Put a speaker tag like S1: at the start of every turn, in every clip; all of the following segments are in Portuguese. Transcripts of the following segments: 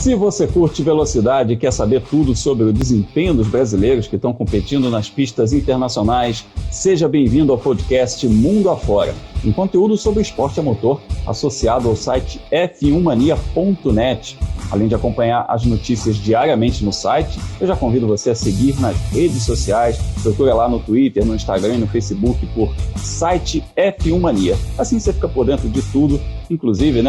S1: Se você curte velocidade e quer saber tudo sobre o desempenho dos brasileiros que estão competindo nas pistas internacionais, seja bem-vindo ao podcast Mundo Afora, um conteúdo sobre esporte a motor associado ao site f1mania.net. Além de acompanhar as notícias diariamente no site, eu já convido você a seguir nas redes sociais. Procura lá no Twitter, no Instagram e no Facebook por site F1 Mania. Assim você fica por dentro de tudo, inclusive,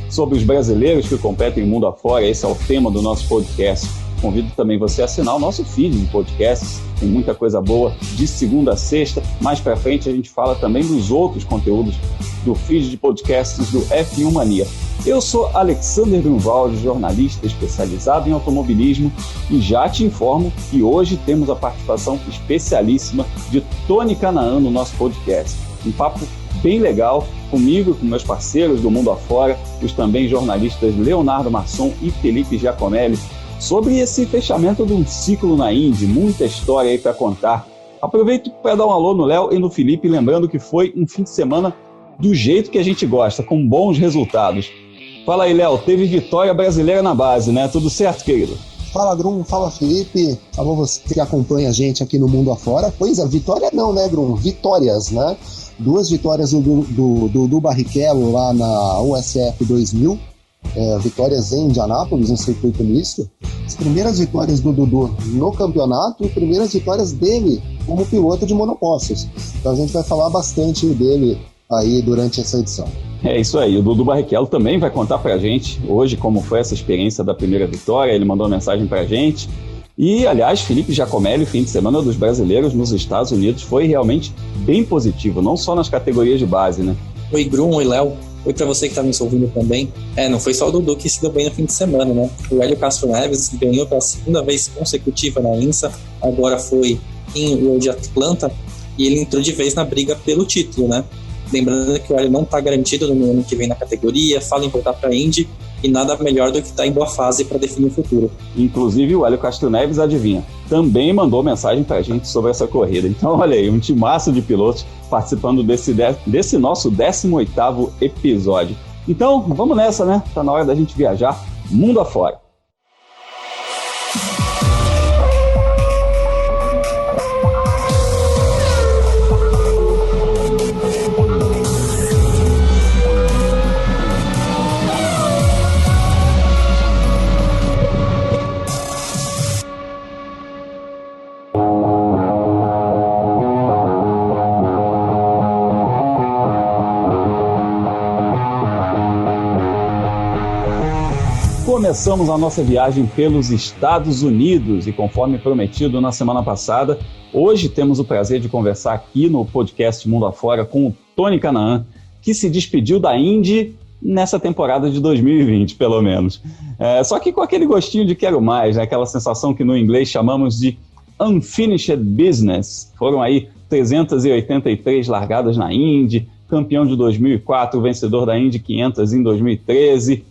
S1: sobre os brasileiros que competem mundo afora. Esse é o tema do nosso podcast. Convido também você a assinar o nosso feed de podcasts. Tem muita coisa boa de segunda a sexta. Mais pra frente a gente fala também dos outros conteúdos do feed de podcasts do F1 Mania. Eu sou Alexander Grunwald, jornalista especializado em automobilismo, e já te informo que hoje temos a participação especialíssima de Tony Canaan no nosso podcast. Um papo bem legal comigo e com meus parceiros do Mundo Afora, os também jornalistas Leonardo Masson e Felipe Giacomelli, sobre esse fechamento de um ciclo na Indy. Muita história aí para contar. Aproveito para dar um alô no Léo e no Felipe, lembrando que foi um fim de semana do jeito que a gente gosta, com bons resultados. Fala aí, Léo, teve vitória brasileira na base, né? Tudo certo, querido?
S2: Fala, Grum, fala, Felipe. Alô, você que acompanha a gente aqui no Mundo Afora. Pois é, vitória não, né, Grum? Vitórias, né? 2 vitórias do Barrichello lá na USF 2000. Vitórias em Indianápolis, no circuito misto. As primeiras vitórias do Dudu no campeonato e primeiras vitórias dele como piloto de monopostos. Então a gente vai falar bastante dele aí durante essa edição.
S1: É isso aí, o Dudu Barrichello também vai contar pra gente hoje como foi essa experiência da primeira vitória. Ele mandou uma mensagem pra gente. E, aliás, Felipe Giacomelli, o fim de semana dos brasileiros nos Estados Unidos foi realmente bem positivo, não só nas categorias de base, né?
S3: Oi, Grum, oi, Léo. Oi pra você que tá nos ouvindo também. Não foi só o Dudu que se deu bem no fim de semana, né? O Hélio Castro Neves ganhou pela segunda vez consecutiva na IMSA, agora foi em Road Atlanta, e ele entrou de vez na briga pelo título, né? Lembrando que o Hélio não está garantido no ano que vem na categoria, fala em voltar para a Indy, e nada melhor do que estar em boa fase para definir o futuro.
S1: Inclusive o Hélio Castro Neves, adivinha, também mandou mensagem para a gente sobre essa corrida. Então olha aí, um timaço de pilotos participando desse nosso 18º episódio. Então vamos nessa, né? Tá na hora da gente viajar mundo afora. Começamos a nossa viagem pelos Estados Unidos e, conforme prometido na semana passada, hoje temos o prazer de conversar aqui no podcast Mundo Afora com o Tony Canaan, que se despediu da Indy nessa temporada de 2020, pelo menos. Só que com aquele gostinho de quero mais, né? Aquela sensação que no inglês chamamos de unfinished business. Foram aí 383 largadas na Indy, campeão de 2004, vencedor da Indy 500 em 2013...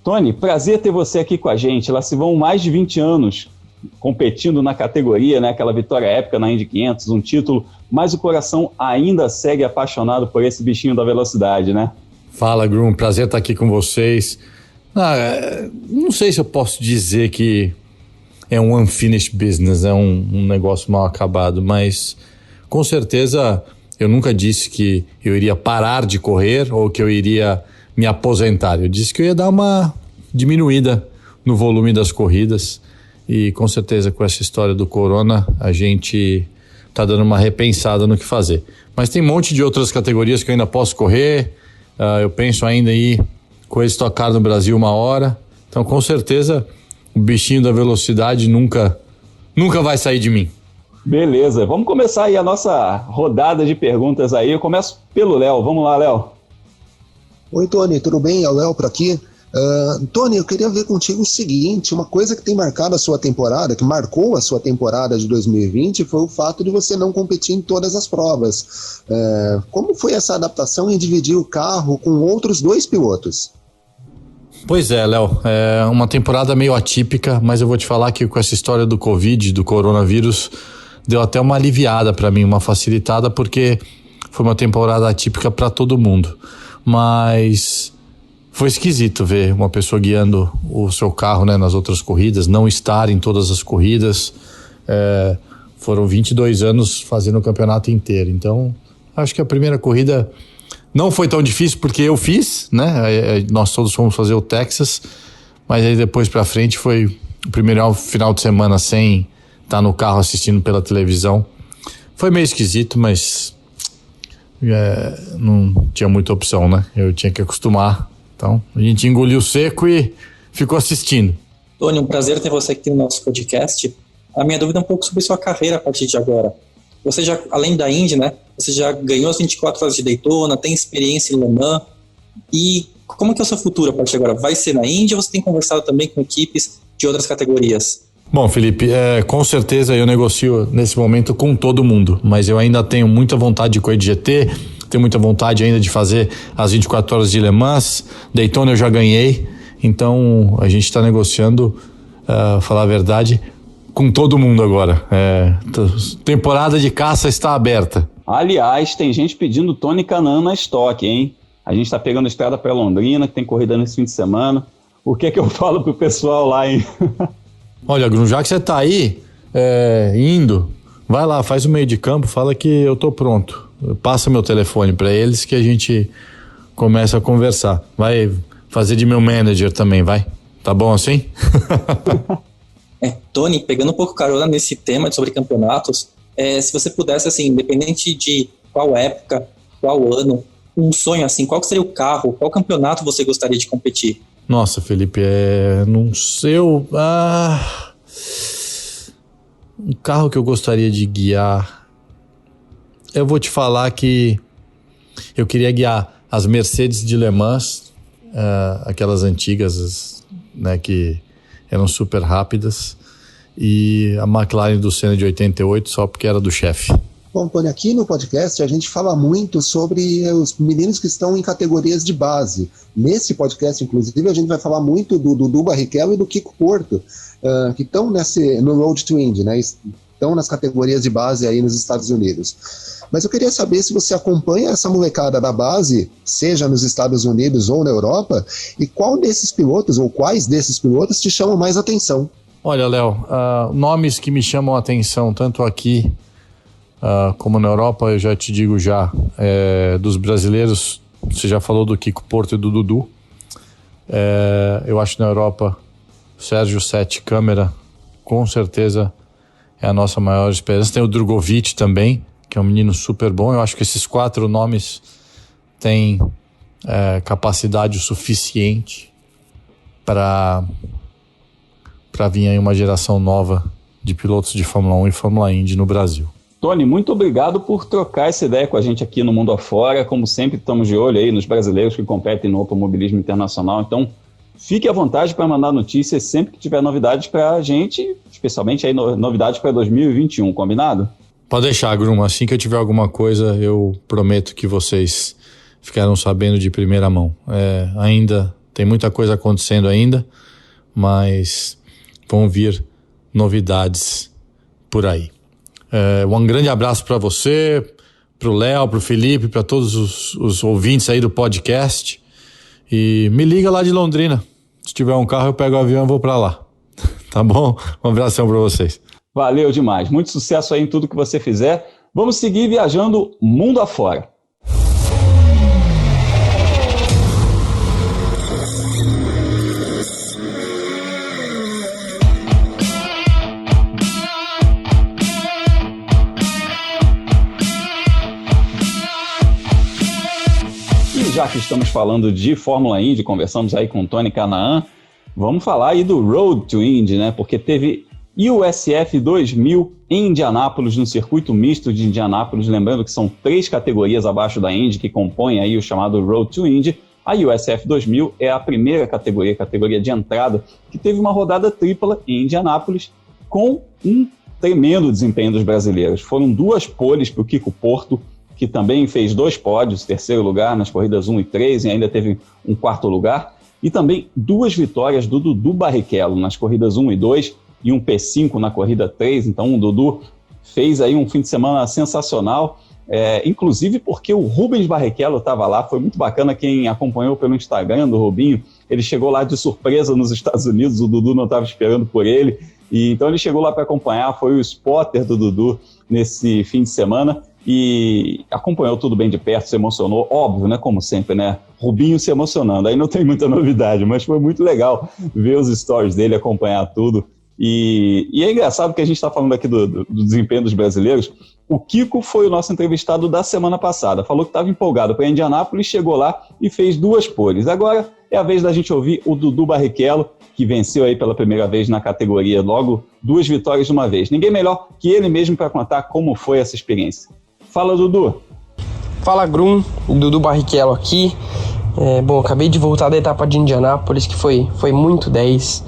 S1: Tony, prazer ter você aqui com a gente. Lá se vão mais de 20 anos competindo na categoria, né? Aquela vitória épica na Indy 500, um título, mas o coração ainda segue apaixonado por esse bichinho da velocidade, né?
S4: Fala, Grum, prazer estar aqui com vocês. Não sei se eu posso dizer que é um unfinished business, é um negócio mal acabado, mas com certeza eu nunca disse que eu iria parar de correr ou que eu iria me aposentar. Eu disse que eu ia dar uma diminuída no volume das corridas e com certeza com essa história do corona a gente tá dando uma repensada no que fazer. Mas tem um monte de outras categorias que eu ainda posso correr. Eu penso ainda em ir com esse Stock Car no Brasil uma hora. Então com certeza o bichinho da velocidade nunca vai sair de mim.
S1: Beleza, vamos começar aí a nossa rodada de perguntas aí. Eu começo pelo Léo. Vamos lá, Léo.
S2: Oi, Tony, tudo bem? É o Léo por aqui. Tony, eu queria ver contigo o seguinte, uma coisa que tem marcado a sua temporada, que marcou a sua temporada de 2020, foi o fato de você não competir em todas as provas. Como foi essa adaptação em dividir o carro com outros 2 pilotos?
S4: Pois é, Léo, é uma temporada meio atípica, mas eu vou te falar que com essa história do Covid, do coronavírus, deu até uma aliviada para mim, uma facilitada, porque foi uma temporada atípica para todo mundo. Mas foi esquisito ver uma pessoa guiando o seu carro, né, nas outras corridas, não estar em todas as corridas. Foram 22 anos fazendo o campeonato inteiro. Então, acho que a primeira corrida não foi tão difícil porque eu fiz, né? Nós todos fomos fazer o Texas, mas aí depois pra frente foi o primeiro final de semana sem estar no carro assistindo pela televisão. Foi meio esquisito, mas não tinha muita opção, né? Eu tinha que acostumar. Então, a gente engoliu seco e ficou assistindo.
S3: Tony, um prazer ter você aqui no nosso podcast. A minha dúvida é um pouco sobre sua carreira a partir de agora. Você já, além da Indy, né? Você já ganhou as 24 horas de Daytona, tem experiência em Le Mans. E como que é o seu futuro a partir de agora? Vai ser na Indy ou você tem conversado também com equipes de outras categorias?
S4: Bom, Felipe, com certeza eu negocio nesse momento com todo mundo, mas eu ainda tenho muita vontade de correr de GT, tenho muita vontade ainda de fazer as 24 horas de Le Mans. Daytona eu já ganhei, então a gente está negociando, falar a verdade, com todo mundo agora. Temporada de caça está aberta.
S1: Aliás, tem gente pedindo Tony Kanaan na estoque, hein? A gente está pegando a estrada para Londrina, que tem corrida nesse fim de semana. O que é que eu falo pro pessoal lá, hein?
S4: Olha, Grum, já que você tá aí, indo, vai lá, faz o meio de campo, fala que eu tô pronto. Passa meu telefone para eles que a gente começa a conversar. Vai fazer de meu manager também, vai? Tá bom assim?
S3: Tony, pegando um pouco carona nesse tema sobre campeonatos, se você pudesse, assim, independente de qual época, qual ano, um sonho assim, qual que seria o carro, qual campeonato você gostaria de competir?
S4: Nossa, Felipe, não sei, um carro que eu gostaria de guiar, eu vou te falar que eu queria guiar as Mercedes de Le Mans, aquelas antigas, né, que eram super rápidas, e a McLaren do Senna de 88, só porque era do chefe.
S2: Bom, Tony, aqui no podcast a gente fala muito sobre os meninos que estão em categorias de base. Nesse podcast, inclusive, a gente vai falar muito do Dudu Barrichello e do Kiko Porto, que estão no Road to Indy, né? Estão nas categorias de base aí nos Estados Unidos. Mas eu queria saber se você acompanha essa molecada da base, seja nos Estados Unidos ou na Europa, e qual desses pilotos, ou quais desses pilotos te chamam mais atenção?
S4: Olha, Léo, nomes que me chamam a atenção, tanto aqui como na Europa, eu já te digo dos brasileiros, você já falou do Kiko Porto e do Dudu. Eu acho que na Europa, Sérgio Sete Câmara, com certeza é a nossa maior esperança. Tem o Drogovic também, que é um menino super bom. Eu acho que esses 4 nomes têm capacidade o suficiente para vir aí uma geração nova de pilotos de Fórmula 1 e Fórmula Indy no Brasil.
S1: Tony, muito obrigado por trocar essa ideia com a gente aqui no Mundo Afora. Como sempre, estamos de olho aí nos brasileiros que competem no automobilismo internacional. Então, fique à vontade para mandar notícias sempre que tiver novidades para a gente, especialmente aí novidades para 2021, combinado?
S4: Pode deixar, Grum. Assim que eu tiver alguma coisa, eu prometo que vocês ficarão sabendo de primeira mão. Ainda tem muita coisa acontecendo ainda, mas vão vir novidades por aí. Um grande abraço para você, para o Léo, para o Felipe, para todos os ouvintes aí do podcast. E me liga lá de Londrina. Se tiver um carro, eu pego o avião e vou para lá. Tá bom? Um abração para vocês.
S1: Valeu demais. Muito sucesso aí em tudo que você fizer. Vamos seguir viajando mundo afora. Já que estamos falando de Fórmula Indy, conversamos aí com o Tony Kanaan, vamos falar aí do Road to Indy, né? Porque teve USF 2000 em Indianápolis, no circuito misto de Indianápolis, lembrando que são 3 categorias abaixo da Indy que compõem aí o chamado Road to Indy. A USF 2000 é a primeira categoria de entrada, que teve uma rodada tripla em Indianápolis com um tremendo desempenho dos brasileiros. Foram 2 poles para o Kiko Porto, que também fez 2 pódios, 3º lugar nas corridas 1 e 3, e ainda teve um 4º lugar, e também 2 vitórias do Dudu Barrichello nas corridas 1 e 2, e um P5 na corrida 3, então o Dudu fez aí um fim de semana sensacional, inclusive porque o Rubens Barrichello estava lá, foi muito bacana quem acompanhou pelo Instagram do Rubinho, ele chegou lá de surpresa nos Estados Unidos, o Dudu não estava esperando por ele, e então ele chegou lá para acompanhar, foi o spotter do Dudu nesse fim de semana, e acompanhou tudo bem de perto, se emocionou, óbvio, né, como sempre, né, Rubinho se emocionando, aí não tem muita novidade, mas foi muito legal ver os stories dele, acompanhar tudo, e é engraçado que a gente está falando aqui do desempenho dos brasileiros. O Kiko foi o nosso entrevistado da semana passada, falou que estava empolgado para Indianápolis, chegou lá e fez 2 poles. Agora é a vez da gente ouvir o Dudu Barrichello, que venceu aí pela primeira vez na categoria, logo 2 vitórias de uma vez. Ninguém melhor que ele mesmo para contar como foi essa experiência. Fala, Dudu.
S5: Fala, Grum, Dudu Barrichello aqui. Bom, acabei de voltar da etapa de Indianápolis, que foi muito 10.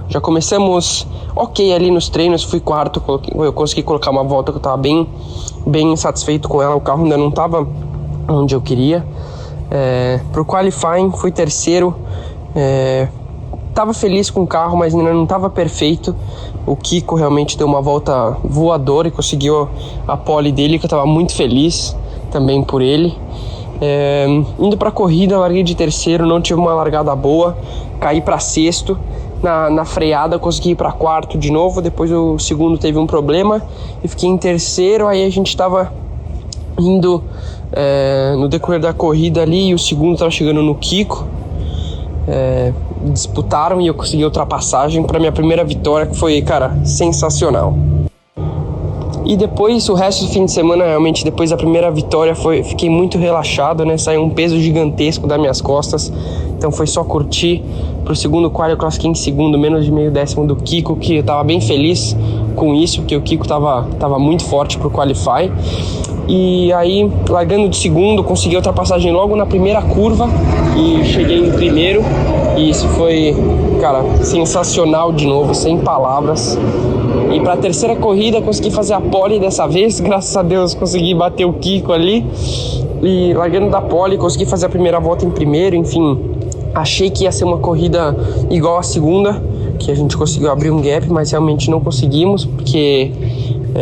S5: Já começamos ok ali nos treinos, fui quarto, eu consegui colocar uma volta que eu estava bem satisfeito com ela, o carro ainda não estava onde eu queria. Pro qualifying fui terceiro, estava feliz com o carro, mas ainda não estava perfeito. O Kiko realmente deu uma volta voadora e conseguiu a pole dele, que eu estava muito feliz também por ele. Indo para a corrida, larguei de terceiro, não tive uma largada boa, caí para sexto. Na freada consegui ir para quarto de novo, depois o segundo teve um problema e fiquei em terceiro. Aí a gente estava indo no decorrer da corrida ali e o segundo estava chegando no Kiko. Disputaram e eu consegui ultrapassagem para minha primeira vitória, que foi, cara, sensacional. E depois, o resto do fim de semana, realmente, depois da primeira vitória, fiquei muito relaxado, né? Saiu um peso gigantesco das minhas costas, então foi só curtir. Pro segundo quali eu classifiquei em segundo, menos de meio décimo do Kiko, que eu tava bem feliz com isso, porque o Kiko tava muito forte pro qualify. E aí, largando de segundo, consegui a ultrapassagem logo na primeira curva e cheguei em primeiro. E isso foi, cara, sensacional de novo, sem palavras. E para a terceira corrida consegui fazer a pole dessa vez, graças a Deus consegui bater o Kiko ali. E largando da pole consegui fazer a primeira volta em primeiro, enfim. Achei que ia ser uma corrida igual à segunda, que a gente conseguiu abrir um gap, mas realmente não conseguimos, porque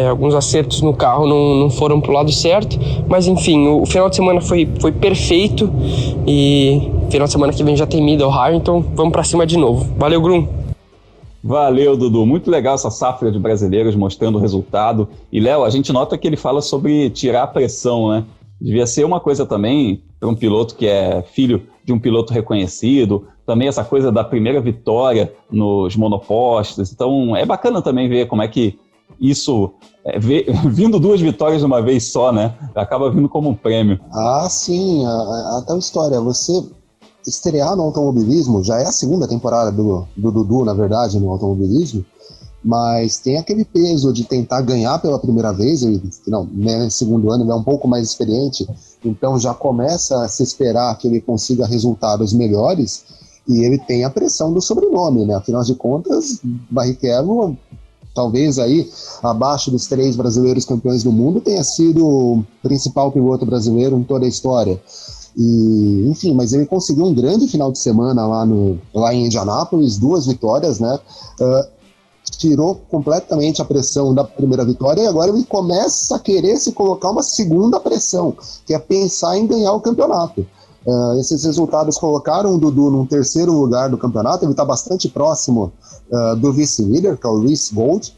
S5: alguns acertos no carro não foram pro lado certo. Mas enfim, o final de semana foi perfeito e final de semana que vem já tem Middle Ohio, então vamos para cima de novo. Valeu, Grum!
S1: Valeu, Dudu. Muito legal essa safra de brasileiros mostrando o resultado. E, Léo, a gente nota que ele fala sobre tirar a pressão, né? Devia ser uma coisa também para um piloto que é filho de um piloto reconhecido, também essa coisa da primeira vitória nos monopostos. Então, é bacana também ver como é que isso, vindo 2 vitórias de uma vez só, né? Acaba vindo como um prêmio.
S2: Ah, sim. A tal história, você estrear no automobilismo, já é a segunda temporada do Dudu, na verdade, no automobilismo, mas tem aquele peso de tentar ganhar pela primeira vez. Ele, não, né, no segundo ano ele é um pouco mais experiente, então já começa a se esperar que ele consiga resultados melhores, e ele tem a pressão do sobrenome, né? Afinal de contas, Barrichello, talvez aí abaixo dos 3 brasileiros campeões do mundo, tenha sido o principal piloto brasileiro em toda a história. E, enfim, mas ele conseguiu um grande final de semana lá em Indianápolis, 2 vitórias, né? Tirou completamente a pressão da primeira vitória e agora ele começa a querer se colocar uma segunda pressão, que é pensar em ganhar o campeonato. Esses resultados colocaram o Dudu num terceiro lugar do campeonato. Ele está bastante próximo do vice-líder, que é o Reece Gold,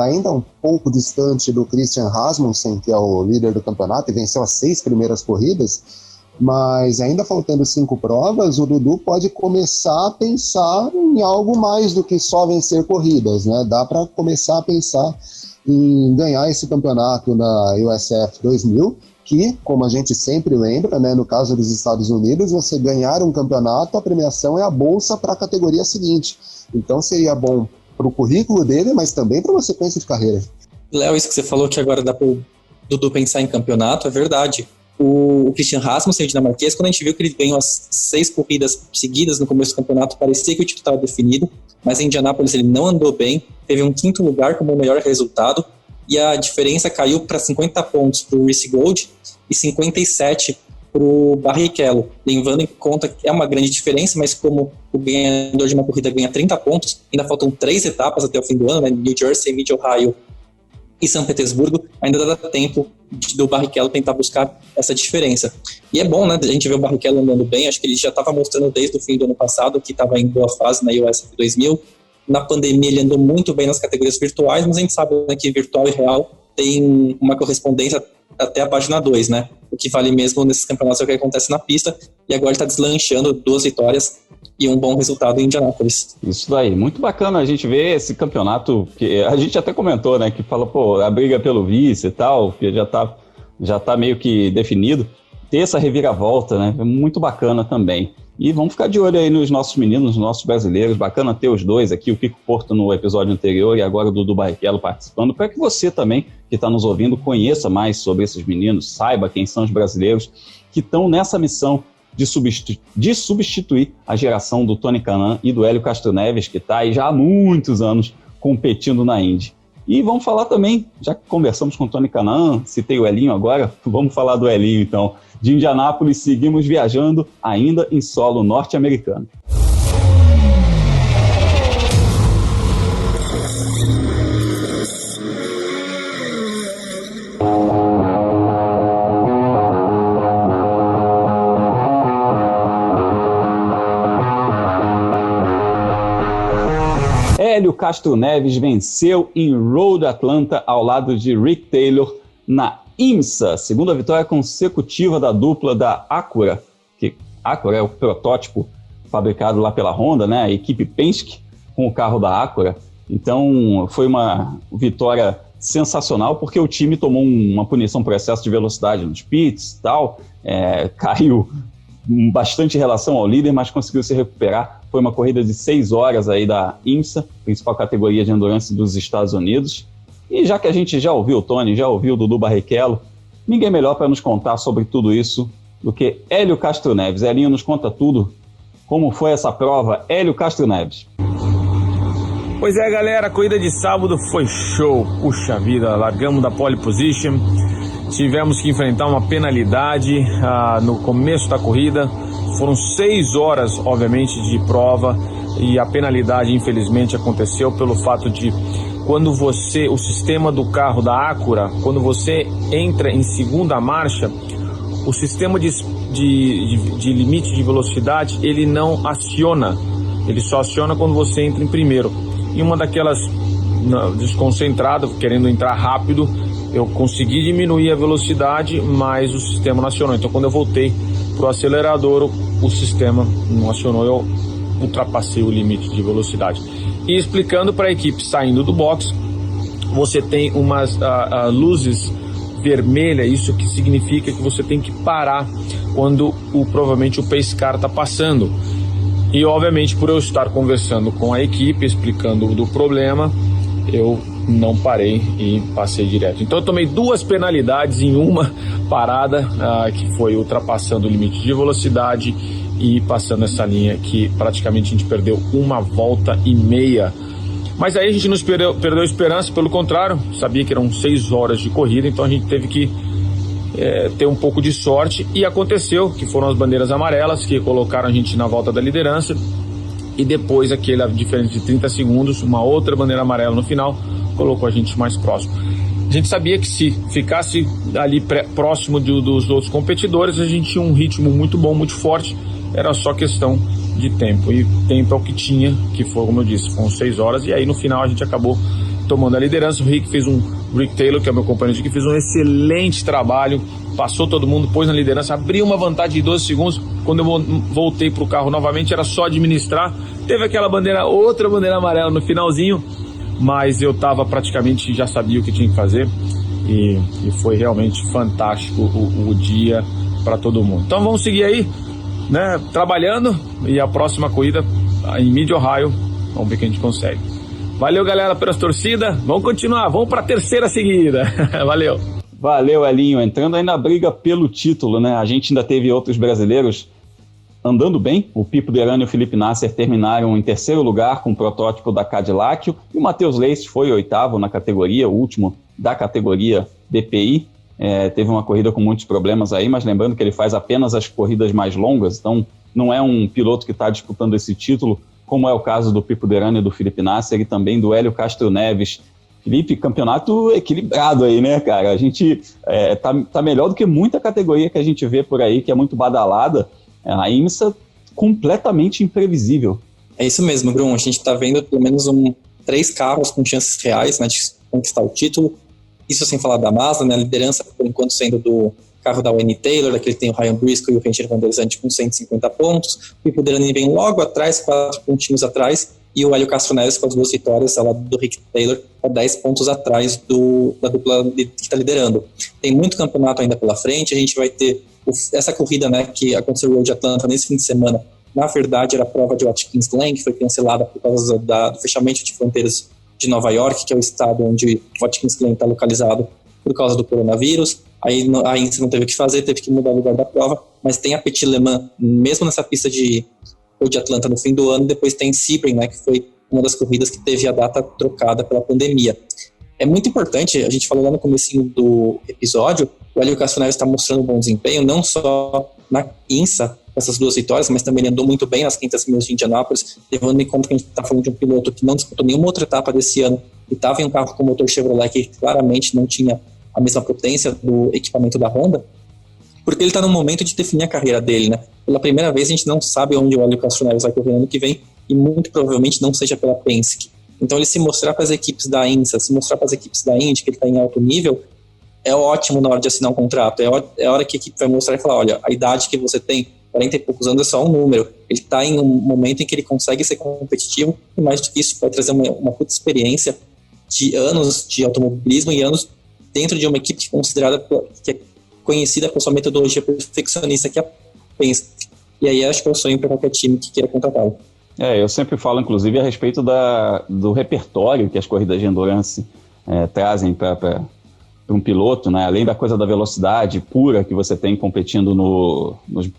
S2: ainda um pouco distante do Christian Rasmussen, que é o líder do campeonato e venceu as 6 primeiras corridas. Mas ainda faltando 5 provas, o Dudu pode começar a pensar em algo mais do que só vencer corridas, né? Dá para começar a pensar em ganhar esse campeonato na USF 2000, que, como a gente sempre lembra, né, no caso dos Estados Unidos, você ganhar um campeonato, a premiação é a bolsa para a categoria seguinte. Então seria bom para o currículo dele, mas também para uma sequência de carreira.
S3: Léo, isso que você falou que agora dá para o Dudu pensar em campeonato, é verdade. O Christian Rasmussen, o dinamarquês, quando a gente viu que ele ganhou as 6 corridas seguidas no começo do campeonato, parecia que o título estava definido, mas em Indianápolis ele não andou bem, teve um 5º lugar como o melhor resultado, e a diferença caiu para 50 pontos para o Reece Gold e 57 para o Barrichello, levando em conta que é uma grande diferença, mas como o ganhador de uma corrida ganha 30 pontos, ainda faltam 3 etapas até o fim do ano, né? New Jersey, Mid Ohio e São Petersburgo, ainda dá tempo do Barrichello tentar buscar essa diferença. E é bom, né, a gente ver o Barrichello andando bem. Acho que ele já estava mostrando desde o fim do ano passado que estava em boa fase na USF 2000. Na pandemia ele andou muito bem nas categorias virtuais, mas a gente sabe, né, que virtual e real tem uma correspondência até a página 2, né? O que vale mesmo nesses campeonatos é o que acontece na pista, e agora ele está deslanchando 2 vitórias e um bom resultado em Indianápolis.
S1: Isso daí, muito bacana a gente ver esse campeonato, que a gente até comentou, né, que fala, pô, a briga pelo vice e tal, que já tá meio que definido, ter essa reviravolta, né, é muito bacana também. E vamos ficar de olho aí nos nossos meninos, nos nossos brasileiros. Bacana ter os dois aqui, o Kiko Porto no episódio anterior e agora o Dudu Barrichello participando, para que você também, que está nos ouvindo, conheça mais sobre esses meninos, saiba quem são os brasileiros que estão nessa missão de substituir a geração do Tony Kanaan e do Hélio Castro Neves, que está aí já há muitos anos competindo na Indy. E vamos falar também, já que conversamos com o Tony Kanaan, citei o Elinho agora, vamos falar do Elinho então. De Indianápolis, seguimos viajando ainda em solo norte-americano. Hélio Castro Neves venceu em Road Atlanta ao lado de Rick Taylor na IMSA, segunda vitória consecutiva da dupla da Acura, que Acura é o protótipo fabricado lá pela Honda, né? A equipe Penske com o carro da Acura. Então foi uma vitória sensacional, porque o time tomou uma punição por excesso de velocidade nos pits e tal, caiu bastante em relação ao líder, mas conseguiu se recuperar. Foi uma corrida de 6 horas aí da IMSA, principal categoria de endurance dos Estados Unidos. E já que a gente já ouviu o Tony, já ouviu o Dudu Barrichello, ninguém melhor para nos contar sobre tudo isso do que Hélio Castro Neves. Elinho, nos conta tudo. Como foi essa prova, Hélio Castro Neves?
S6: Pois é, galera, a corrida de sábado foi show. Puxa vida, largamos da pole position, tivemos que enfrentar uma penalidade no começo da corrida. Foram 6 horas, obviamente, de prova, e a penalidade, infelizmente, aconteceu pelo fato de quando o sistema do carro da Acura, quando você entra em segunda marcha, o sistema de limite de velocidade, ele não aciona, ele só aciona quando você entra em primeiro. E uma daquelas, desconcentrado, querendo entrar rápido, eu consegui diminuir a velocidade, mas o sistema não acionou. Então quando eu voltei pro acelerador, o sistema não acionou, eu ultrapassei o limite de velocidade. E explicando para a equipe saindo do box, você tem umas luzes vermelhas, isso que significa que você tem que parar quando provavelmente o pace car está passando. E obviamente, por eu estar conversando com a equipe, explicando do problema, eu não parei e passei direto. Então eu tomei 2 penalidades em uma parada, que foi ultrapassando o limite de velocidade e passando essa linha que praticamente a gente perdeu 1,5 voltas. Mas aí a gente não perdeu esperança, pelo contrário, sabia que eram 6 horas de corrida, então a gente teve que ter um pouco de sorte, e aconteceu que foram as bandeiras amarelas que colocaram a gente na volta da liderança, e depois aquela diferença de 30 segundos, uma outra bandeira amarela no final, colocou a gente mais próximo. A gente sabia que se ficasse ali próximo dos outros competidores, a gente tinha um ritmo muito bom, muito forte, era só questão de tempo, e tempo é o que tinha, que foi, como eu disse, foram 6 horas, e aí no final a gente acabou tomando a liderança. O Rick Taylor, que é meu companheiro de equipe, fez um excelente trabalho, passou todo mundo, pôs na liderança, abriu uma vantagem de 12 segundos, quando eu voltei pro carro novamente, era só administrar, teve aquela outra bandeira amarela no finalzinho, mas eu tava praticamente, já sabia o que tinha que fazer, e foi realmente fantástico o dia para todo mundo. Então vamos seguir aí, né, trabalhando, e a próxima corrida em Mid-Ohio, vamos ver o que a gente consegue. Valeu, galera, pelas torcidas, vamos continuar, vamos para a 3ª seguida. Valeu.
S1: Valeu, Elinho, entrando aí na briga pelo título, né, a gente ainda teve outros brasileiros andando bem. O Pipo Derani e o Felipe Nasser terminaram em 3º lugar com o protótipo da Cadillac, e o Matheus Leite foi 8º na categoria, o último da categoria DPI. Teve uma corrida com muitos problemas aí, mas lembrando que ele faz apenas as corridas mais longas, então não é um piloto que está disputando esse título, como é o caso do Pipo Derani e do Felipe Nasser, e também do Hélio Castro Neves, Felipe, campeonato equilibrado aí, né, cara? A gente tá melhor do que muita categoria que a gente vê por aí, que é muito badalada. A IMSA completamente imprevisível.
S3: É isso mesmo, Bruno. A gente tá vendo pelo menos 3 carros com chances reais, né, de conquistar o título. Isso sem falar da Mazda, né? A liderança, por enquanto, sendo do carro da Wayne Taylor, daquele que tem o Ryan Briscoe e o Ranger Van der Zandt com 150 pontos. O Pipo Derani vem logo atrás, 4 pontinhos atrás. E o Hélio Castro Neves com as 2 vitórias, ao lado do Rick Taylor, a 10 pontos atrás da dupla que está liderando. Tem muito campeonato ainda pela frente. A gente vai ter essa corrida, né, que aconteceu no Road Atlanta nesse fim de semana. Na verdade, era a prova de Watkins Glen, que foi cancelada por causa do fechamento de fronteiras de Nova York, que é o estado onde Watkins Glen está localizado por causa do coronavírus. Aí a INSA não teve o que fazer, teve que mudar o lugar da prova. Mas tem a Petit Le Mans, mesmo nessa pista de Atlanta no fim do ano. Depois tem Sebring, né, que foi uma das corridas que teve a data trocada pela pandemia. É muito importante, a gente falou lá no comecinho do episódio, o Hélio Castro Neves está mostrando um bom desempenho, não só na INSA, com essas 2 vitórias, mas também ele andou muito bem nas 500 milhas de Indianápolis, levando em conta que a gente está falando de um piloto que não disputou nenhuma outra etapa desse ano e estava em um carro com motor Chevrolet que claramente não tinha a mesma potência do equipamento da Honda, porque ele está no momento de definir a carreira dele, né? Pela primeira vez a gente não sabe onde o Hélio Castro Neves vai correr no ano que vem e muito provavelmente não seja pela Penske. Então ele se mostrar para as equipes da INSA, se mostrar para as equipes da Indy que ele está em alto nível, é ótimo na hora de assinar um contrato. É a hora que a equipe vai mostrar e falar, olha, a idade que você tem, 40 e poucos anos, é só um número. Ele está em um momento em que ele consegue ser competitivo e mais do que isso, vai trazer uma puta experiência de anos de automobilismo e anos dentro de uma equipe que é conhecida por sua metodologia perfeccionista, que é a Penske. E aí acho que é o sonho para qualquer time que queira contratá-lo.
S1: Eu sempre falo, inclusive, a respeito do repertório que as corridas de endurance trazem para um piloto, né? Além da coisa da velocidade pura que você tem competindo nos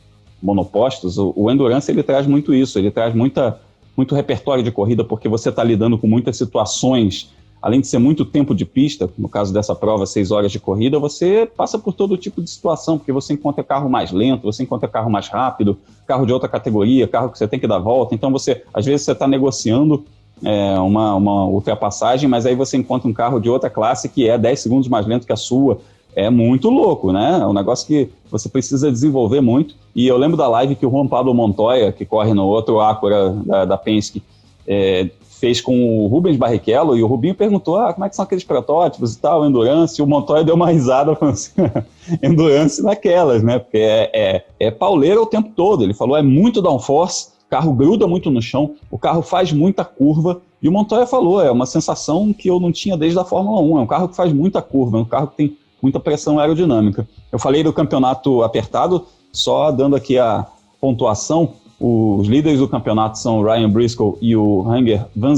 S1: monopostos, o endurance ele traz muito isso, ele traz muito repertório de corrida, porque você está lidando com muitas situações. Além de ser muito tempo de pista, no caso dessa prova, 6 horas de corrida, você passa por todo tipo de situação, porque você encontra carro mais lento, você encontra carro mais rápido, carro de outra categoria, carro que você tem que dar volta. Então, às vezes você está negociando uma ultrapassagem, mas aí você encontra um carro de outra classe que é 10 segundos mais lento que a sua. É muito louco, né? É um negócio que você precisa desenvolver muito. E eu lembro da live que o Juan Pablo Montoya, que corre no outro Acura da Penske, fez com o Rubens Barrichello, e o Rubinho perguntou, como é que são aqueles protótipos e tal, Endurance, e o Montoya deu uma risada falando assim, Endurance naquelas, né, porque é pauleira o tempo todo. Ele falou, é muito downforce, o carro gruda muito no chão, o carro faz muita curva, e o Montoya falou, é uma sensação que eu não tinha desde a Fórmula 1, é um carro que faz muita curva, é um carro que tem muita pressão aerodinâmica. Eu falei do campeonato apertado, só dando aqui a pontuação. Os líderes do campeonato são o Ryan Briscoe e o Ranger Van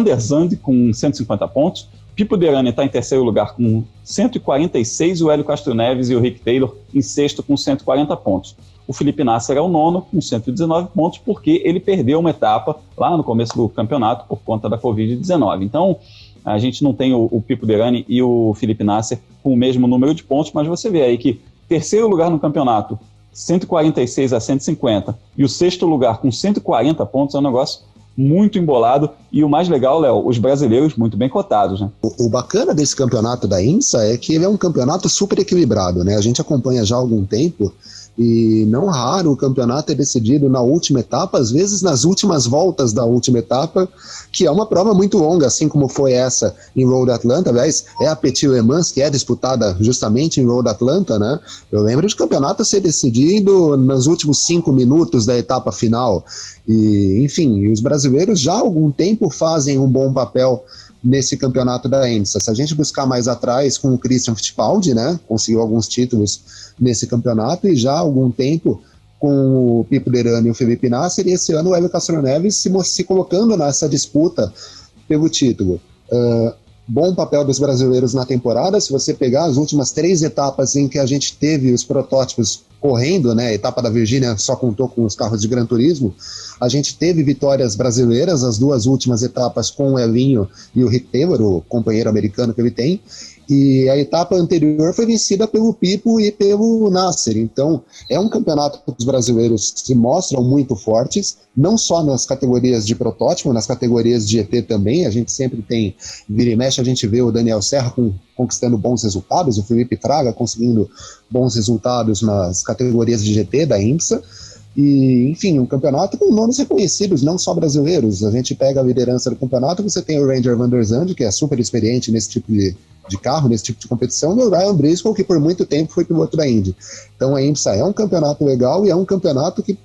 S1: der Zandt com 150 pontos. Pipo Derani está em terceiro lugar com 146, o Hélio Castro Neves e o Rick Taylor em sexto com 140 pontos. O Felipe Nasser é o nono com 119 pontos, porque ele perdeu uma etapa lá no começo do campeonato por conta da Covid-19. Então, a gente não tem o Pipo Derani e o Felipe Nasser com o mesmo número de pontos, mas você vê aí que terceiro lugar no campeonato, 146 a 150, e o sexto lugar com 140 pontos é um negócio muito embolado. E o mais legal, Léo, os brasileiros muito bem cotados, né?
S2: O bacana desse campeonato da INSA é que ele é um campeonato super equilibrado, né? A gente acompanha já há algum tempo e não raro o campeonato é decidido na última etapa, às vezes nas últimas voltas da última etapa, que é uma prova muito longa, assim como foi essa em Road Atlanta. Aliás, é a Petit Le Mans, que é disputada justamente em Road Atlanta, né? Eu lembro de campeonato ser decidido nos últimos 5 minutos da etapa final. E, enfim, os brasileiros já há algum tempo fazem um bom papel nesse campeonato da INSA. Se a gente buscar mais atrás com o Christian Fittipaldi, né, conseguiu alguns títulos nesse campeonato, e já há algum tempo com o Pipo Derani e o Felipe Nasser, e esse ano o Hélio Castro Neves se colocando nessa disputa pelo título. Bom papel dos brasileiros na temporada. Se você pegar as últimas 3 etapas em que a gente teve os protótipos correndo, né, a etapa da Virgínia só contou com os carros de Gran Turismo, a gente teve vitórias brasileiras, as 2 últimas etapas com o Elinho e o Rick Taylor, o companheiro americano que ele tem, E a etapa anterior foi vencida pelo Pipo e pelo Nasser. Então, é um campeonato que os brasileiros se mostram muito fortes, não só nas categorias de protótipo, nas categorias de GT também. A gente sempre tem, vira e mexe, a gente vê o Daniel Serra conquistando bons resultados, o Felipe Fraga conseguindo bons resultados nas categorias de GT da IMSA. E, enfim, um campeonato com nomes reconhecidos, não só brasileiros. A gente pega a liderança do campeonato, você tem o Ranger Van der Zandt, que é super experiente nesse tipo de carro, nesse tipo de competição, e o Ryan Briscoe, que por muito tempo foi piloto da Indy. Então a IMSA é um campeonato legal e é um campeonato que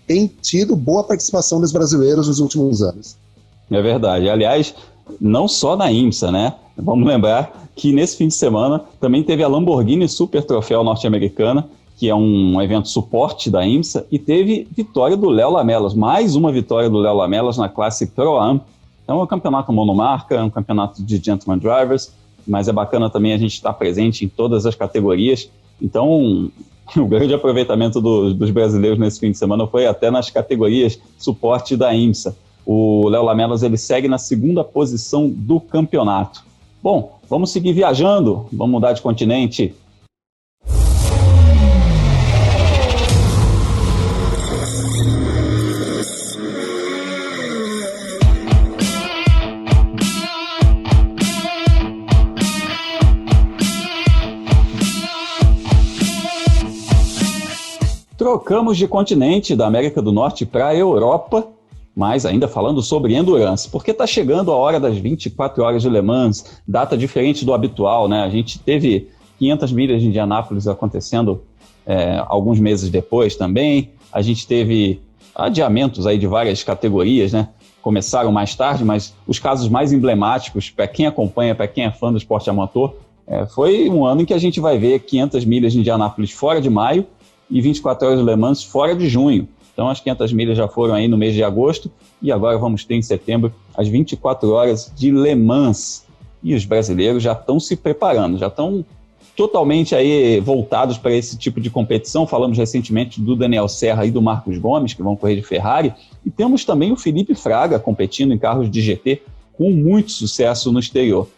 S2: tem tido boa participação dos brasileiros nos últimos anos.
S1: É verdade. Aliás, não só na IMSA, né? Vamos lembrar que nesse fim de semana também teve a Lamborghini Super Troféu norte-americana, que é um evento suporte da IMSA, e teve vitória do Léo Lamelas, mais uma vitória do Léo Lamelas na classe Pro-Am. Então é um campeonato monomarca, é um campeonato de Gentleman Drivers, mas é bacana também a gente estar presente em todas as categorias. Então, o grande aproveitamento dos brasileiros nesse fim de semana foi até nas categorias suporte da IMSA. O Léo Lamelas, ele segue na segunda posição do campeonato. Bom, vamos seguir viajando, vamos mudar de continente. Trocamos de continente, da América do Norte para a Europa, mas ainda falando sobre endurance, porque está chegando a hora das 24 horas de Le Mans, data diferente do habitual, né? A gente teve 500 milhas de Indianápolis acontecendo alguns meses depois também, a gente teve adiamentos aí de várias categorias, né? Começaram mais tarde, mas os casos mais emblemáticos, para quem acompanha, para quem é fã do esporte amador, foi um ano em que a gente vai ver 500 milhas de Indianápolis fora de maio, e 24 horas de Le Mans fora de junho. Então as 500 milhas já foram aí no mês de agosto e agora vamos ter em setembro as 24 horas de Le Mans. E os brasileiros já estão se preparando, já estão totalmente aí voltados para esse tipo de competição. Falamos recentemente do Daniel Serra e do Marcos Gomes, que vão correr de Ferrari, e temos também o Felipe Fraga competindo em carros de GT com muito sucesso no exterior.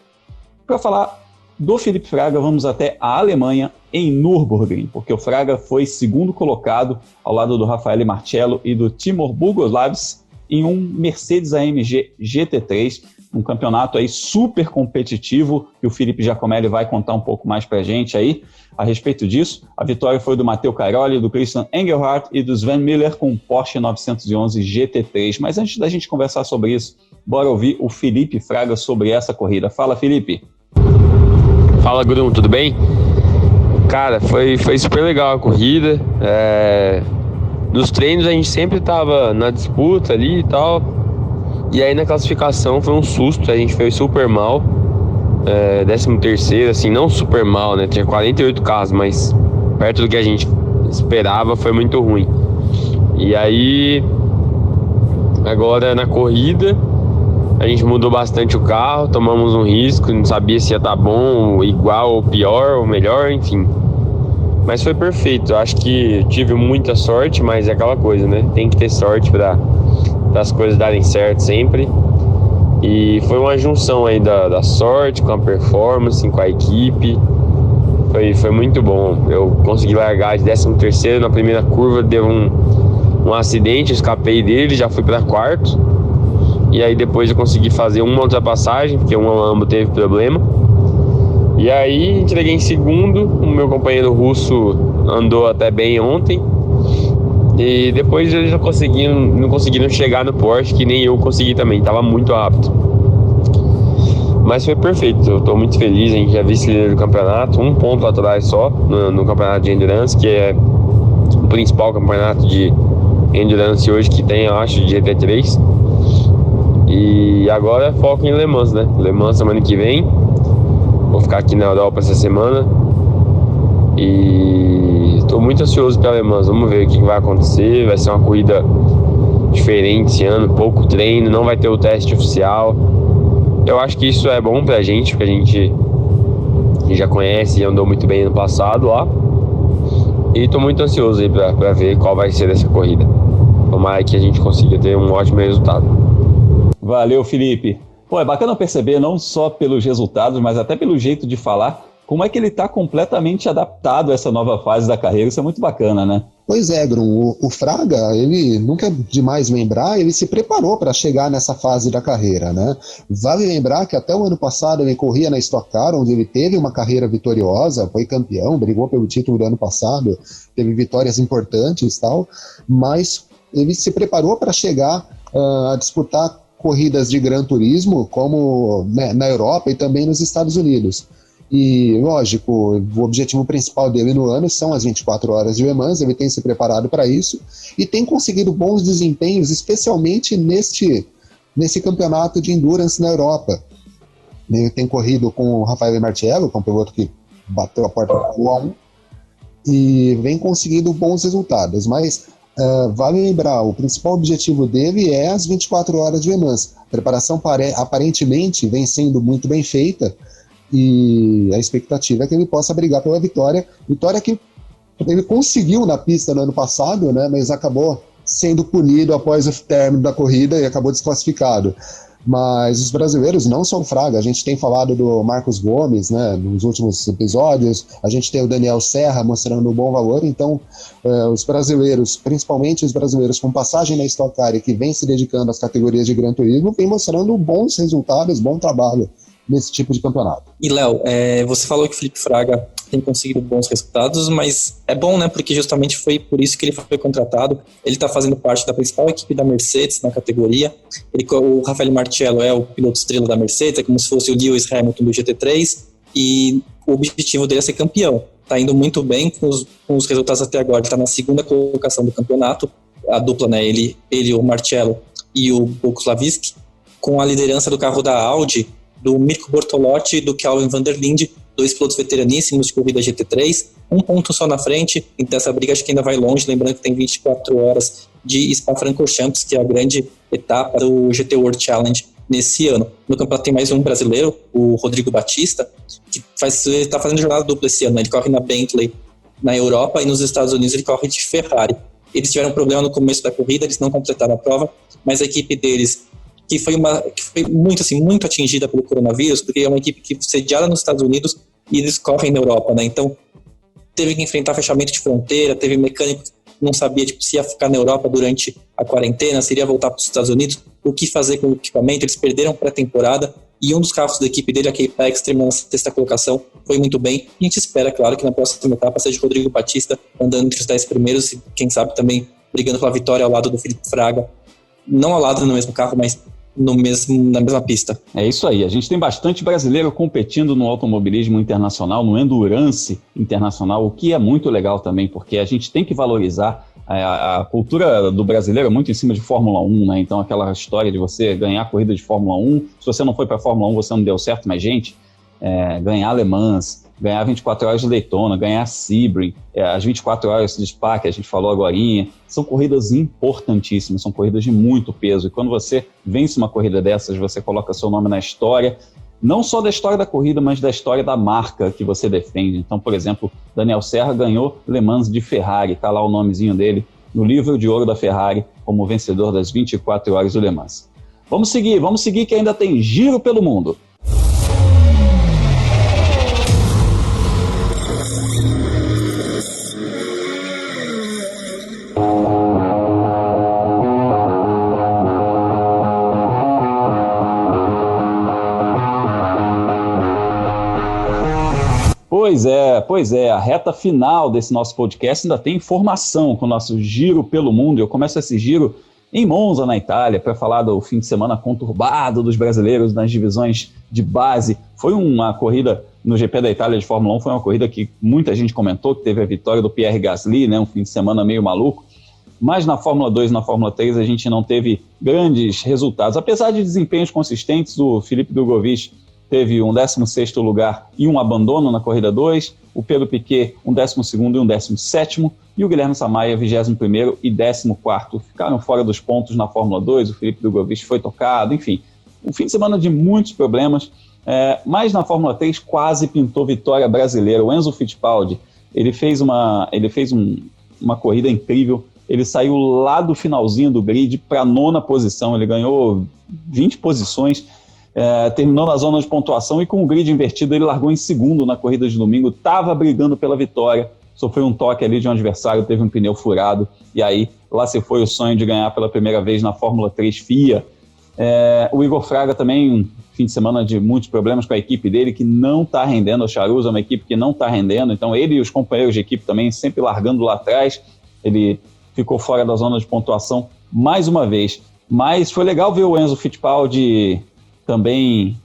S1: Para falar do Felipe Fraga, vamos até a Alemanha, em Nürburgring, porque o Fraga foi segundo colocado ao lado do Raffaele Marcello e do Timur Bugoslavs em um Mercedes AMG GT3, um campeonato aí super competitivo, que o Felipe Giacomelli vai contar um pouco mais pra gente aí a respeito disso. A vitória foi do Matteo Caroli, do Christian Engelhardt e do Sven Miller com o Porsche 911 GT3. Mas antes da gente conversar sobre isso, bora ouvir o Felipe Fraga sobre essa corrida. Fala, Felipe!
S7: Fala, Grum, tudo bem? Cara, foi super legal a corrida. Nos treinos a gente sempre tava na disputa ali e tal. E aí na classificação foi um susto, a gente foi super mal. 13º, assim, não super mal, né? Tinha 48 carros, mas perto do que a gente esperava foi muito ruim. E aí, agora na corrida, a gente mudou bastante o carro, tomamos um risco, não sabia se ia estar bom, igual ou pior ou melhor, enfim. Mas foi perfeito, eu acho que tive muita sorte, mas é aquela coisa, né? Tem que ter sorte para as coisas darem certo sempre. E foi uma junção aí da sorte com a performance, com a equipe. Foi muito bom. Eu consegui largar de 13º na primeira curva, deu um acidente, eu escapei dele, já fui para quarto. E aí depois eu consegui fazer uma ultrapassagem, porque uma Lambo teve problema. E aí entreguei em segundo, o meu companheiro russo andou até bem ontem. E depois eles não conseguiram chegar no Porsche, que nem eu consegui também, estava muito rápido. Mas foi perfeito, eu estou muito feliz, a gente já vice-líder do campeonato, um ponto atrás só no campeonato de Endurance, que é o principal campeonato de Endurance hoje que tem, eu acho, de GT3. E agora foco em Le Mans, né? Le Mans semana que vem. Vou ficar aqui na Europa essa semana. E estou muito ansioso para Le Mans. Vamos ver o que vai acontecer. Vai ser uma corrida diferente esse ano, pouco treino, não vai ter o teste oficial. Eu acho que isso é bom pra gente, porque a gente já conhece e andou muito bem no passado lá. E estou muito ansioso aí para ver qual vai ser essa corrida. Tomara que a gente consiga ter um ótimo resultado.
S1: Valeu, Felipe. Pô, é bacana perceber, não só pelos resultados, mas até pelo jeito de falar, como é que ele está completamente adaptado a essa nova fase da carreira. Isso é muito bacana, né?
S2: Pois é, Grum, o Fraga, ele nunca é demais lembrar, ele se preparou para chegar nessa fase da carreira, né? Vale lembrar que até o ano passado ele corria na Stock Car, onde ele teve uma carreira vitoriosa, foi campeão, brigou pelo título do ano passado, teve vitórias importantes e tal, mas ele se preparou para chegar a disputar corridas de Gran Turismo, como né, na Europa e também nos Estados Unidos. E, lógico, o objetivo principal dele no ano são as 24 horas de Le Mans, ele tem se preparado para isso e tem conseguido bons desempenhos, especialmente nesse campeonato de Endurance na Europa. Ele tem corrido com o Raffaele Marciello, que é um piloto que bateu a porta da Fórmula 1, e vem conseguindo bons resultados, mas vale lembrar, o principal objetivo dele é as 24 horas de Le Mans. A preparação aparentemente vem sendo muito bem feita, e a expectativa é que ele possa brigar pela vitória que ele conseguiu na pista no ano passado, né, mas acabou sendo punido após o término da corrida e acabou desclassificado. Mas os brasileiros não são Fraga, a gente tem falado do Marcos Gomes, né, nos últimos episódios, a gente tem o Daniel Serra mostrando um bom valor, então os brasileiros, principalmente os brasileiros com passagem na Stock Car e que vem se dedicando às categorias de Gran Turismo, vem mostrando bons resultados, bom trabalho nesse tipo de campeonato.
S3: E Léo, você falou que o Felipe Fraga tem conseguido bons resultados, mas é bom, né, porque justamente foi por isso que ele foi contratado. Ele está fazendo parte da principal equipe da Mercedes na categoria. O Raffaele Marciello é o piloto estrela da Mercedes, é como se fosse o Lewis Hamilton do GT3, e o objetivo dele é ser campeão. Está indo muito bem com os resultados até agora. Ele está na segunda colocação do campeonato, a dupla, né, ele o Marciello e o Bokuslavski, com a liderança do carro da Audi, do Mirko Bortolotti e do Kelvin van der Linde, dois pilotos veteraníssimos de corrida GT3, um ponto só na frente, então essa briga acho que ainda vai longe, lembrando que tem 24 horas de Spa-Francorchamps, que é a grande etapa do GT World Challenge nesse ano. No campeonato tem mais um brasileiro, o Rodrigo Batista, que está fazendo jornada dupla esse ano, né? Ele corre na Bentley na Europa e nos Estados Unidos ele corre de Ferrari. Eles tiveram um problema no começo da corrida, eles não completaram a prova, mas a equipe deles que foi muito atingida pelo coronavírus, porque é uma equipe que sediada nos Estados Unidos e eles correm na Europa, né? Então teve que enfrentar fechamento de fronteira, teve mecânico que não sabia se ia ficar na Europa durante a quarentena, se iria voltar para os Estados Unidos, o que fazer com o equipamento. Eles perderam pré-temporada e um dos carros da equipe dele, a K-Pax, terminou na 6ª colocação, foi muito bem. E a gente espera, claro, que na próxima etapa seja o Rodrigo Batista andando entre os 10 primeiros e quem sabe também brigando pela vitória ao lado do Felipe Fraga, não ao lado no mesmo carro, mas na mesma pista.
S1: É isso aí, a gente tem bastante brasileiro competindo no automobilismo internacional, no endurance internacional, o que é muito legal também, porque a gente tem que valorizar a cultura do brasileiro é muito em cima de Fórmula 1, né? Então aquela história de você ganhar corrida de Fórmula 1, se você não foi para Fórmula 1 você não deu certo, mas gente, ganhar Le Mans, ganhar 24 horas de Daytona, ganhar Sebring, as 24 horas de Spa que a gente falou agorinha, são corridas importantíssimas, são corridas de muito peso, e quando você vence uma corrida dessas, você coloca seu nome na história, não só da história da corrida, mas da história da marca que você defende. Então, por exemplo, Daniel Serra ganhou Le Mans de Ferrari, está lá o nomezinho dele no livro de ouro da Ferrari como vencedor das 24 horas do Le Mans. Vamos seguir que ainda tem giro pelo mundo. Pois é, a reta final desse nosso podcast ainda tem informação com o nosso giro pelo mundo. Eu começo esse giro em Monza, na Itália, para falar do fim de semana conturbado dos brasileiros nas divisões de base. Foi uma corrida no GP da Itália de Fórmula 1, foi uma corrida que muita gente comentou, que teve a vitória do Pierre Gasly, né, um fim de semana meio maluco. Mas na Fórmula 2 e na Fórmula 3 a gente não teve grandes resultados. Apesar de desempenhos consistentes, o Felipe Drugovich teve um 16º lugar e um abandono na corrida 2, o Pedro Piquet um 12º e um 17º, e o Guilherme Samaia 21º e 14º. Ficaram fora dos pontos na Fórmula 2, o Felipe Drugovich foi tocado, enfim. Um fim de semana de muitos problemas, mas na Fórmula 3 quase pintou vitória brasileira. O Enzo Fittipaldi, ele fez uma corrida incrível, ele saiu lá do finalzinho do grid para a 9ª posição, ele ganhou 20 posições, terminou na zona de pontuação e com o grid invertido ele largou em segundo na corrida de domingo, estava brigando pela vitória, sofreu um toque ali de um adversário, teve um pneu furado e aí lá se foi o sonho de ganhar pela primeira vez na Fórmula 3 FIA. O Igor Fraga também, um fim de semana de muitos problemas com a equipe dele, que não está rendendo. A Charus é uma equipe que não está rendendo, então ele e os companheiros de equipe também sempre largando lá atrás. Ele ficou fora da zona de pontuação mais uma vez. Mas foi legal ver o Enzo Fittipaldi também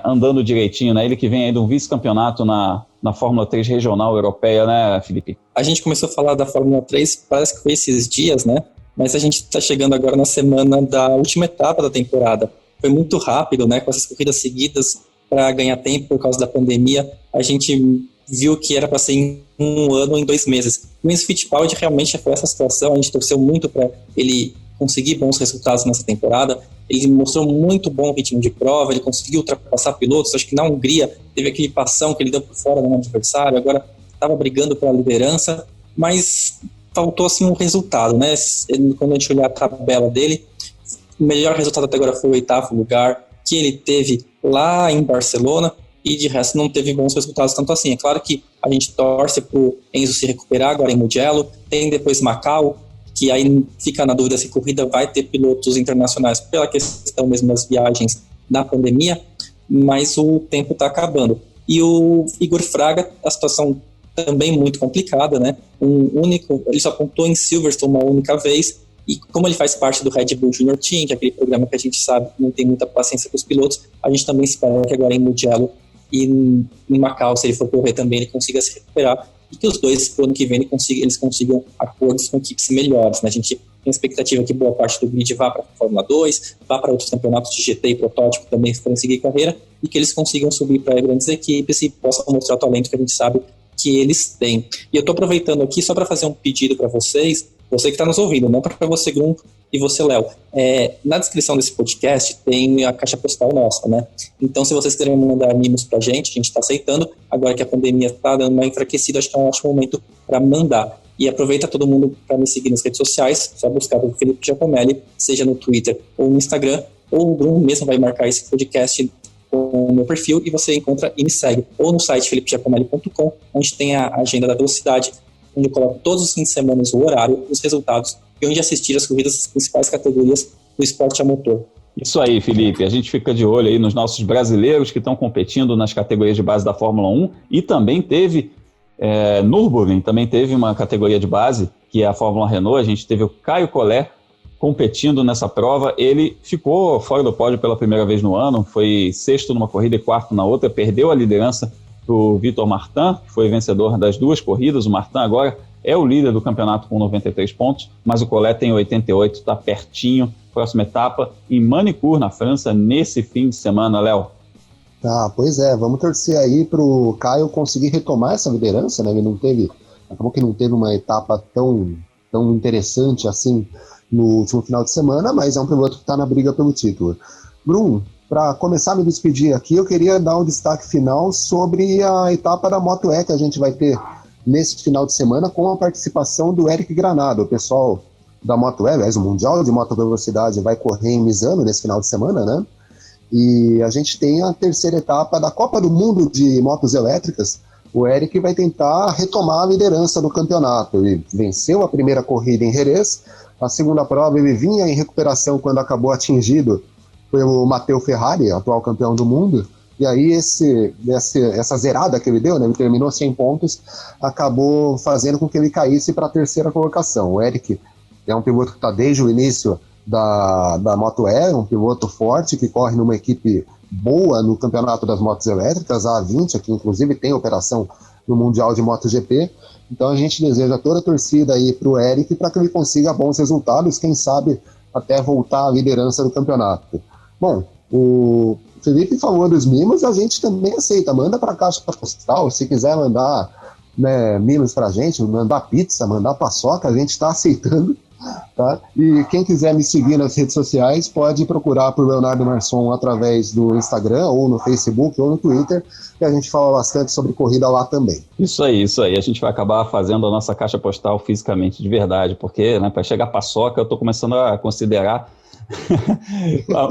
S1: andando direitinho, né? Ele que vem aí de um vice-campeonato na Fórmula 3 regional europeia, né, Felipe?
S3: A gente começou a falar da Fórmula 3, parece que foi esses dias, né? Mas a gente está chegando agora na semana da última etapa da temporada. Foi muito rápido, né? Com essas corridas seguidas para ganhar tempo por causa da pandemia. A gente viu que era para ser em 1 ano ou em 2 meses. O Enzo Fittipaldi realmente foi essa situação. A gente torceu muito para ele conseguir bons resultados nessa temporada. Ele mostrou muito bom ritmo de prova, ele conseguiu ultrapassar pilotos. Acho que na Hungria teve aquele passão que ele deu por fora no adversário, agora estava brigando pela liderança, mas faltou assim um resultado, né? Quando a gente olhar a tabela dele, o melhor resultado até agora foi o 8º lugar que ele teve lá em Barcelona, e de resto não teve bons resultados tanto assim. É claro que a gente torce para o Enzo se recuperar agora em Mugello, tem depois Macau, que aí fica na dúvida se a corrida vai ter pilotos internacionais pela questão mesmo das viagens na pandemia, mas o tempo está acabando. E o Igor Fraga, a situação também muito complicada, né? Ele só pontuou em Silverstone uma única vez, e como ele faz parte do Red Bull Junior Team, que é aquele programa que a gente sabe que não tem muita paciência com os pilotos, a gente também espera que agora em Mugello e em Macau, se ele for correr também, ele consiga se recuperar, e que os dois, pro ano que vem, eles consigam acordos com equipes melhores, né? A gente tem expectativa que boa parte do grid vá para a Fórmula 2, vá para outros campeonatos de GT e protótipo também, se forem seguir carreira, e que eles consigam subir para grandes equipes e possam mostrar o talento que a gente sabe que eles têm. E eu estou aproveitando aqui só para fazer um pedido para vocês, você que está nos ouvindo, não para você, Grum, e você, Léo. Na descrição desse podcast tem a caixa postal nossa, né? Então, se vocês quiserem mandar mimos para a gente está aceitando. Agora que a pandemia está dando uma enfraquecida, acho que é um ótimo momento para mandar. E aproveita todo mundo para me seguir nas redes sociais, só buscar pelo Felipe Giacomelli, seja no Twitter ou no Instagram, ou o Grum mesmo vai marcar esse podcast com o meu perfil e você encontra e me segue. Ou no site felipegiacomelli.com, onde tem a agenda da velocidade, onde eu coloco todos os fins de semana o horário, os resultados e onde assistir as corridas das principais categorias do esporte a motor.
S1: Isso aí, Felipe. A gente fica de olho aí nos nossos brasileiros que estão competindo nas categorias de base da Fórmula 1 e também teve Nürburgring, também teve uma categoria de base, que é a Fórmula Renault. A gente teve o Caio Collet competindo nessa prova. Ele ficou fora do pódio pela primeira vez no ano, foi 6º numa corrida e 4º na outra, perdeu a liderança para o Vitor Martin, que foi vencedor das 2 corridas. O Martin agora é o líder do campeonato com 93 pontos, mas o Collet tem 88, está pertinho. Próxima etapa em Manicourt, na França, nesse fim de semana, Léo.
S2: Pois é, vamos torcer aí para o Caio conseguir retomar essa liderança, né? Ele acabou que não teve uma etapa tão interessante assim no último final de semana, mas é um piloto que está na briga pelo título. Bruno, para começar a me despedir aqui, eu queria dar um destaque final sobre a etapa da Moto E que a gente vai ter nesse final de semana, com a participação do Eric Granado. O pessoal da Moto E, aliás, o Mundial de Moto Velocidade vai correr em Misano nesse final de semana, né? E a gente tem a terceira etapa da Copa do Mundo de Motos Elétricas. O Eric vai tentar retomar a liderança do campeonato. Ele venceu a primeira corrida em Jerez, a segunda prova ele vinha em recuperação quando acabou atingido pelo Matteo Ferrari, atual campeão do mundo, e aí essa zerada que ele deu, né, ele terminou 100 pontos, acabou fazendo com que ele caísse para a terceira colocação. O Eric é um piloto que está desde o início da Moto E, um piloto forte que corre numa equipe boa no campeonato das motos elétricas, a A20, que inclusive tem operação no Mundial de MotoGP. Então a gente deseja toda a torcida aí para o Eric para que ele consiga bons resultados, quem sabe até voltar à liderança do campeonato. Bom, o Felipe falou dos mimos, a gente também aceita, manda para a caixa postal, se quiser mandar mimos para a gente, mandar pizza, mandar paçoca, a gente está aceitando. Tá? E quem quiser me seguir nas redes sociais pode procurar por Leonardo Marçom através do Instagram, ou no Facebook, ou no Twitter, que a gente fala bastante sobre corrida lá também.
S1: Isso aí. A gente vai acabar fazendo a nossa caixa postal fisicamente de verdade, porque para chegar a paçoca eu estou começando a considerar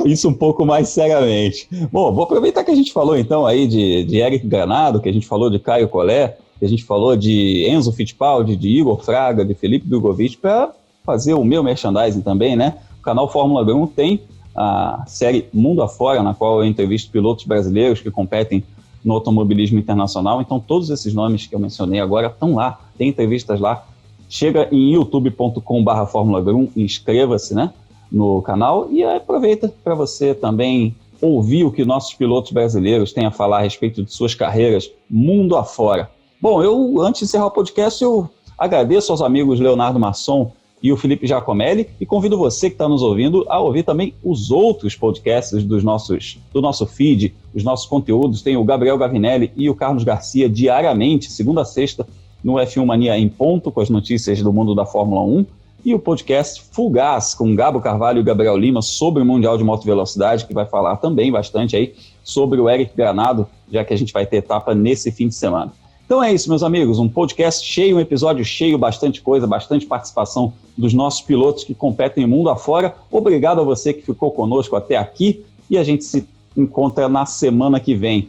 S1: Isso um pouco mais seriamente. Bom, vou aproveitar que a gente falou então aí de Eric Granado, que a gente falou de Caio Collet, que a gente falou de Enzo Fittipaldi, de Igor Fraga, de Felipe Drogovic, para fazer o meu merchandising também, né? O canal Fórmula 1 tem a série Mundo Afora, na qual eu entrevisto pilotos brasileiros que competem no automobilismo internacional. Então todos esses nomes que eu mencionei agora estão lá, tem entrevistas lá. Chega em youtube.com/Fórmula 1, inscreva-se, né, no canal e aproveita para você também ouvir o que nossos pilotos brasileiros têm a falar a respeito de suas carreiras mundo afora. Bom, antes de encerrar o podcast, eu agradeço aos amigos Leonardo Masson e o Felipe Giacomelli e convido você que está nos ouvindo a ouvir também os outros podcasts do nosso feed, os nossos conteúdos. Tem o Gabriel Gavinelli e o Carlos Garcia diariamente, segunda a sexta, no F1 Mania em ponto, com as notícias do mundo da Fórmula 1, e o podcast Full Gas, com Gabo Carvalho e Gabriel Lima, sobre o Mundial de Moto Velocidade, que vai falar também bastante aí sobre o Eric Granado, já que a gente vai ter etapa nesse fim de semana. Então é isso, meus amigos, um podcast cheio, um episódio cheio, bastante coisa, bastante participação dos nossos pilotos que competem mundo afora. Obrigado a você que ficou conosco até aqui e a gente se encontra na semana que vem.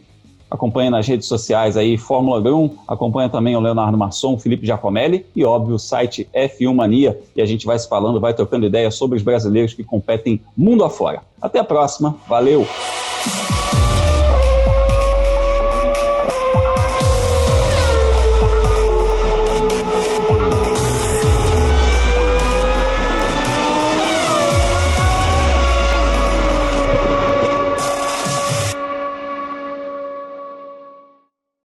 S1: Acompanha nas redes sociais aí Fórmula 1, acompanha também o Leonardo Masson, o Felipe Giacomelli e, óbvio, o site F1 Mania. E a gente vai se falando, vai trocando ideias sobre os brasileiros que competem mundo afora. Até a próxima, valeu!